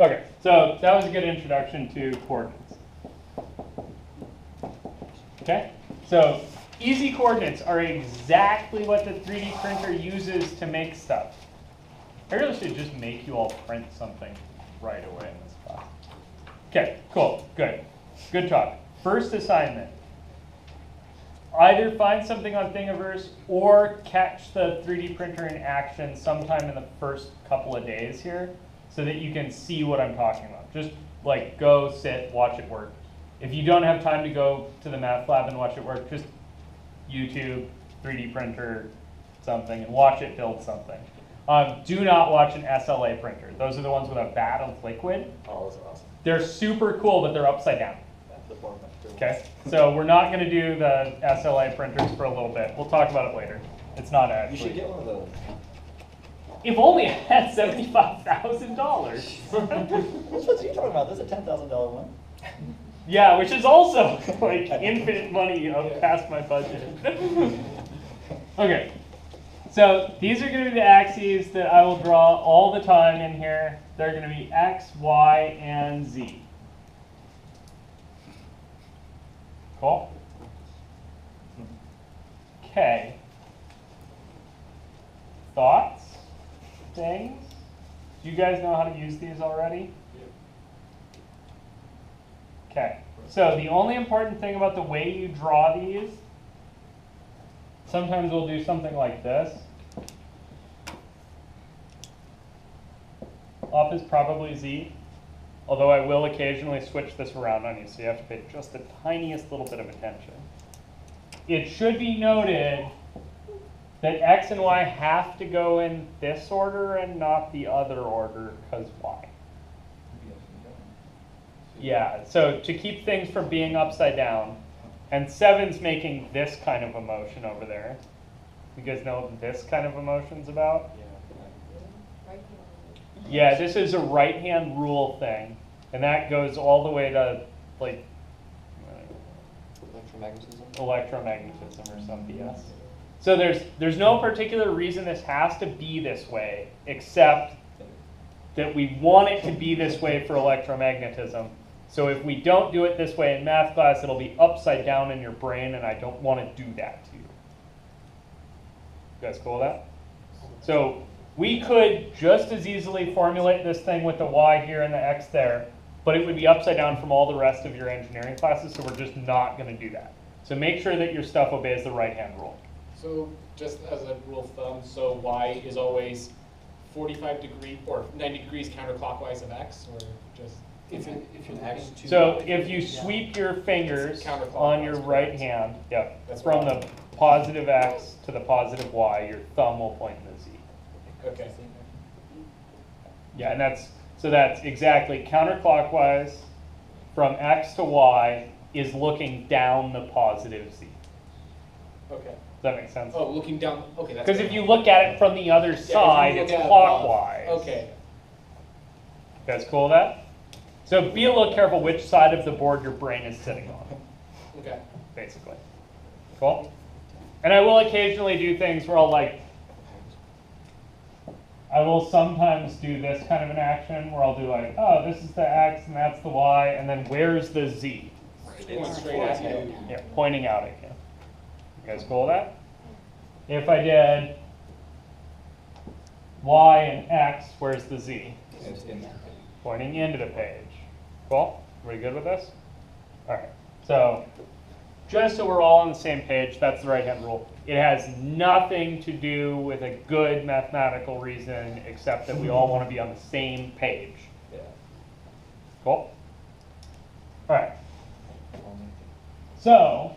Okay, so that was a good introduction to coordinates. Okay, so easy coordinates are exactly what the 3D printer uses to make stuff. I really should just make you all print something right away in this class. Okay, cool, good. Good talk. First assignment. Either find something on Thingiverse or catch the 3D printer in action sometime in the first couple of days here so that you can see what I'm talking about. Just like go, sit, watch it work. If you don't have time to go to the math lab and watch it work, just YouTube, 3D printer, something, and watch it build something. Do not watch an SLA printer. Those are the ones with a vat of liquid. Oh, those are awesome. They're super cool, but they're upside down. That's the format too. Okay, so we're not going to do the SLA printers for a little bit. We'll talk about it later. It's not You actually. should get one of those. If only I had $75,000. Which ones are you talking about? There's a $10,000 one. Yeah, which is also like infinite money past my budget. Okay, so these are going to be the axes that I will draw all the time in here. They're going to be X, Y, and Z. Cool? Okay. Thoughts? Things? Do you guys know how to use these already? Okay. So the only important thing about the way you draw these, sometimes we'll do something like this. Up is probably Z, although I will occasionally switch this around on you, so you have to pay just the tiniest little bit of attention. It should be noted that X and Y have to go in this order and not the other order, because why? Yeah, so to keep things from being upside down, and 7's making this kind of a motion over there. You guys know what this kind of a motion's about? Yeah, this is a right-hand rule thing, and that goes all the way to, like, electromagnetism or some BS. So there's no particular reason this has to be this way, except that we want it to be this way for electromagnetism. So if we don't do it this way in math class, it'll be upside down in your brain, and I don't want to do that to you. You guys cool with that? So we could just as easily formulate this thing with the Y here and the X there, but it would be upside down from all the rest of your engineering classes, so we're just not going to do that. So make sure that your stuff obeys the right-hand rule. So just as a rule of thumb, so Y is always 45 degrees or 90 degrees counterclockwise of X, or just? If an X to So if you sweep your fingers on your right hand, from the positive X to the positive Y, your thumb will point in the Z. Okay. Yeah, and that's exactly counterclockwise from X to Y is looking down the positive Z. Okay. Does that make sense? Oh, looking down. Okay, that's. Because if you look at it from the other side, it's clockwise. Okay. You guys cool with that? So be a little careful which side of the board your brain is sitting on. Okay. Basically. Cool? And I will occasionally do things where I will sometimes do this kind of an action where I'll do like, oh, this is the X and that's the Y, and then where's the Z? Going straight at you. Yeah, pointing out at you. You guys cool with that? If I did Y and X, where's the Z? It's in there. Pointing into the page. Cool? Everybody good with this? All right. So just so we're all on the same page, that's the right-hand rule. It has nothing to do with a good mathematical reason except that we all want to be on the same page. Yeah. Cool? All right. So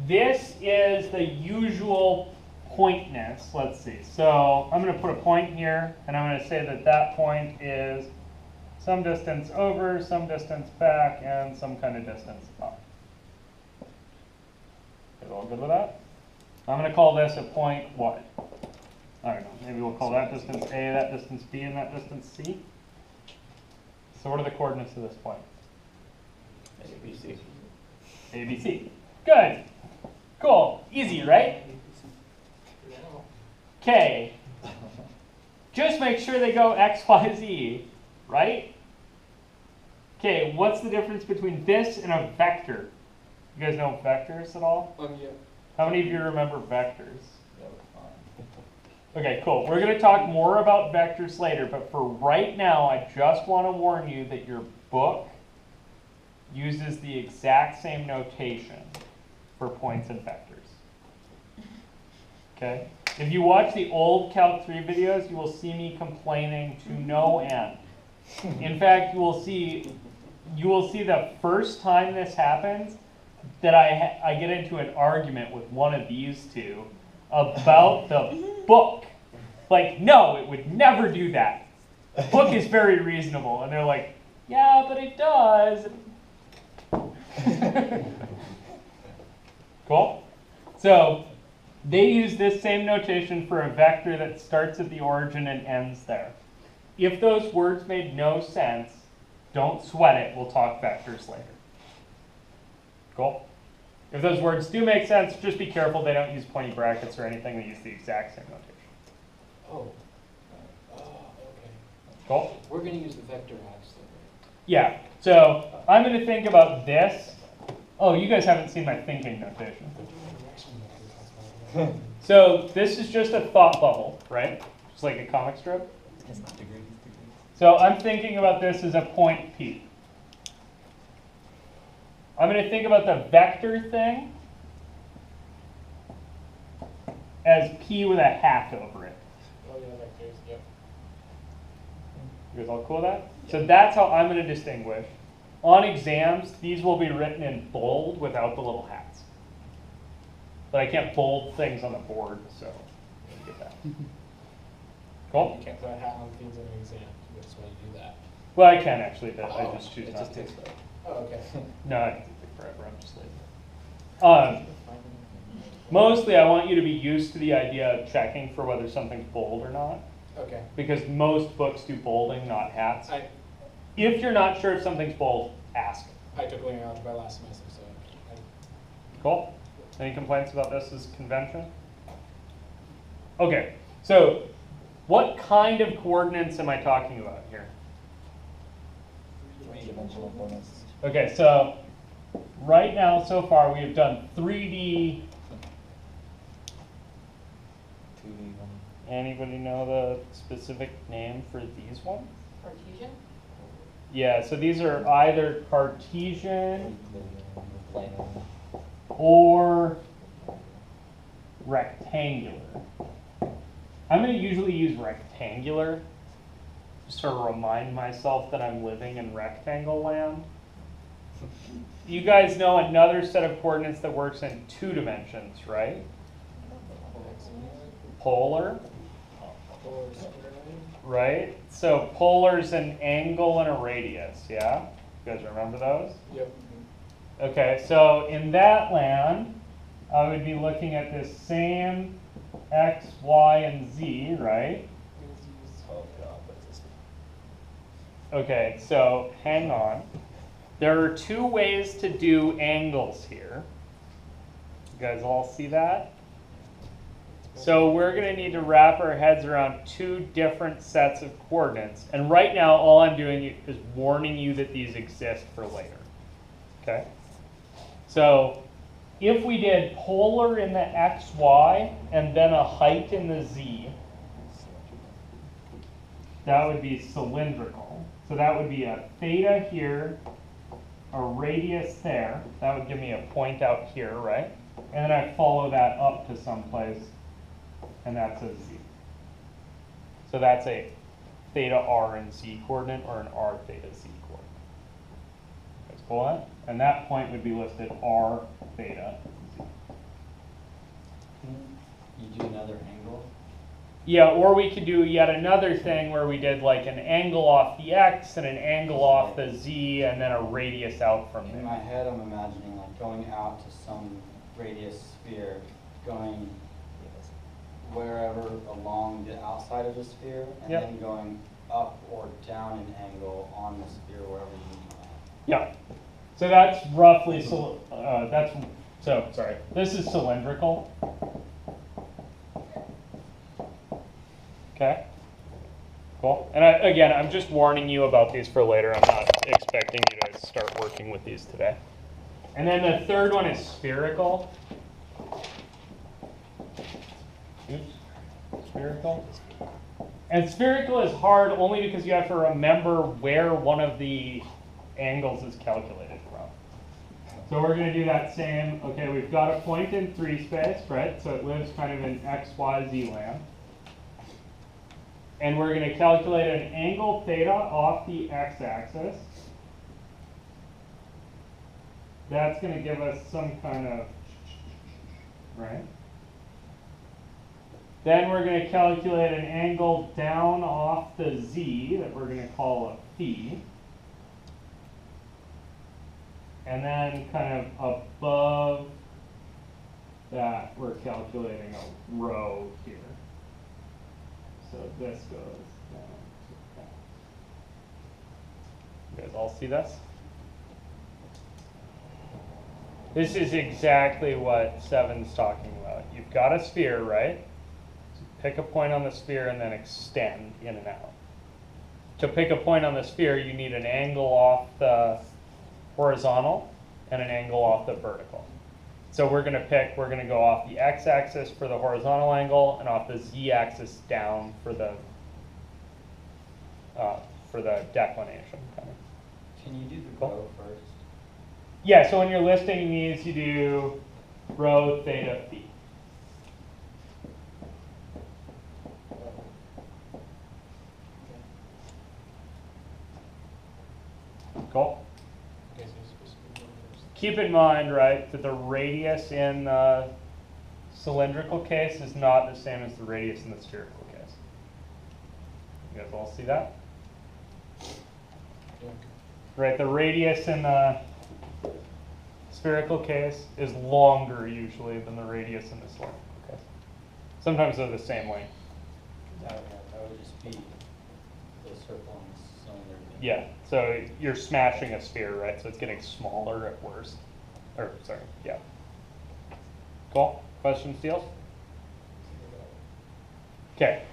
this is the usual pointness. Let's see. So I'm going to put a point here, and I'm going to say that that point is some distance over, some distance back, and some kind of distance up. You all good with that? I'm going to call this a point what? I don't know. Maybe we'll call that distance A, that distance B, and that distance C. So what are the coordinates of this point? ABC. ABC. Good. Cool. Easy, right? Okay. Just make sure they go X, Y, Z, right? Okay, what's the difference between this and a vector? You guys know vectors at all? Yeah. How many of you remember vectors? That was fine. Okay, cool. We're going to talk more about vectors later, but for right now, I just want to warn you that your book uses the exact same notation for points and vectors. Okay? If you watch the old Calc 3 videos, you will see me complaining to no end. In fact, you will see the first time this happens that I get into an argument with one of these two about the book. Like, no, it would never do that. The book is very reasonable. And they're like, yeah, but it does. Cool? So they use this same notation for a vector that starts at the origin and ends there. If those words made no sense, don't sweat it. We'll talk vectors later. Cool? If those words do make sense, just be careful they don't use pointy brackets or anything. They use the exact same notation. Oh. Oh, okay. Cool? We're going to use the vector x then, right? Yeah. So I'm going to think about this. Oh, you guys haven't seen my thinking notation. So this is just a thought bubble, right? Just like a comic strip. So I'm thinking about this as a point P. I'm going to think about the vector thing as P with a hat over it. Oh, yeah, vectors, yep. You guys all cool with that? So that's how I'm going to distinguish. On exams, these will be written in bold without the little hats. But I can't bold things on the board, so you get that. Cool? You can't put a hat on things in an exam. That's why you do that. Well, I can actually, but I just choose It not just to. takes forever. Oh, okay. No, it can take forever. I'm just lazy. Mostly, I want you to be used to the idea of checking for whether something's bold or not, Okay. because most books do bolding, not hats. If you're not sure if something's bold, ask. I took linear algebra last semester, so Cool? Any complaints about this as convention? Okay, so what kind of coordinates am I talking about here? Three-dimensional coordinates. Okay, so right now, so far, we have done 3D. 2D. Anybody know the specific name for these ones? Cartesian? Yeah, so these are either Cartesian Planar. or rectangular. I'm going to usually use rectangular just to remind myself that I'm living in rectangle land. You guys know another set of coordinates that works in 2 dimensions, right? Polar, right? So polar's an angle and a radius, yeah? You guys remember those? Yep. Okay, so in that land, I would be looking at this same x, y, and z, right? Oh god, what is this? Okay, so hang on. There are 2 ways to do angles here. You guys all see that? So we're going to need to wrap our heads around 2 different sets of coordinates. And right now, all I'm doing is warning you that these exist for later. Okay? So if we did polar in the x, y, and then a height in the z, that would be cylindrical. So that would be a theta here, a radius there. That would give me a point out here, right? And then I follow that up to someplace, and that's a z. So that's a theta r and z coordinate, or an r theta z coordinate. That's cool, huh? And that point would be listed r theta z. You do another angle? Yeah, or we could do yet another thing where we did like an angle off the x and an angle off the z and then a radius out from In my there. head, I'm imagining like going out to some radius sphere, going wherever along the outside of the sphere, and Yep. then going up or down an angle on the sphere wherever you want. Yeah. So that's roughly, sorry, this is cylindrical. Okay. Cool. And again, I'm just warning you about these for later. I'm not expecting you to start working with these today. And then the third one is spherical. Oops. Spherical. And spherical is hard only because you have to remember where one of the angles is calculated from. So we're going to do that same, okay, we've got a point in 3 space, right? So it lives kind of in x, y, z land. And we're going to calculate an angle theta off the x-axis. That's going to give us some kind of, right? Then we're going to calculate an angle down off the z that we're going to call a phi. And then kind of above that, we're calculating a rho here. So this goes down to that. You guys all see this? This is exactly what 7's talking about. You've got a sphere, right? So pick a point on the sphere and then extend in and out. To pick a point on the sphere, you need an angle off the horizontal and an angle off the vertical. So we're going to go off the x-axis for the horizontal angle and off the z-axis down for the declination. Kind of. Can you do the rho first? Yeah, so when you're listing these, you do rho, theta, phi. Cool. Okay, so you're supposed to be going first. Keep in mind, right, that the radius in the cylindrical case is not the same as the radius in the spherical case. You guys all see that? Yeah. Right, the radius in the spherical case is longer usually than the radius in the cylindrical case. Sometimes they're the same length. That would just be the circle and the cylinder. Yeah, so you're smashing a sphere, right? So it's getting smaller at worst. Or, sorry, yeah. Cool? Questions, Steels? Okay.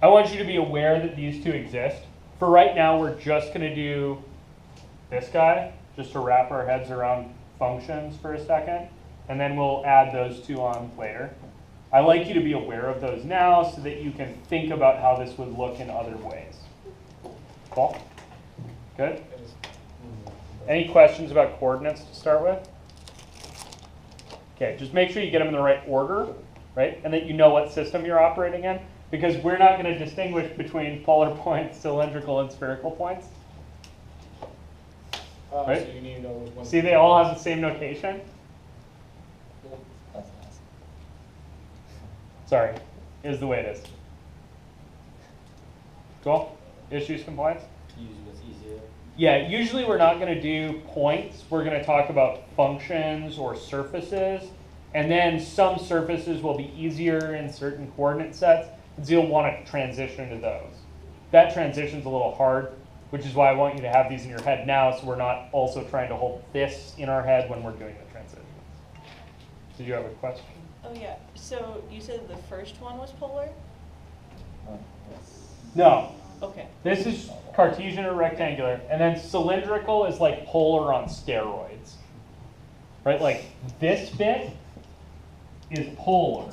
I want you to be aware that these two exist. For right now, we're just going to do this guy, just to wrap our heads around functions for a second. And then we'll add those two on later. I like you to be aware of those now so that you can think about how this would look in other ways. Cool? Good? Any questions about coordinates to start with? Okay, just make sure you get them in the right order, right? And that you know what system you're operating in, because we're not going to distinguish between polar points, cylindrical, and spherical points. Right? So you need to know which one. See, they all have the same notation. That's nice. Sorry, is the way it is. Cool? Issues, compliance? Use what's easier. Yeah, usually we're not going to do points. We're going to talk about functions or surfaces. And then some surfaces will be easier in certain coordinate sets, and so you'll want to transition to those. That transition's a little hard, which is why I want you to have these in your head now, so we're not also trying to hold this in our head when we're doing the transition. Did you have a question? Oh yeah, so you said the first one was polar? No. Okay. This is Cartesian or rectangular, and then cylindrical is like polar on steroids. Right? Like this bit is polar.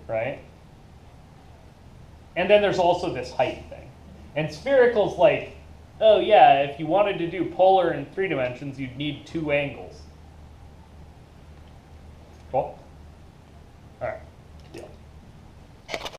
Right? And then there's also this height thing. And spherical's like, oh yeah, if you wanted to do polar in 3 dimensions, you'd need 2 angles. Cool? All right.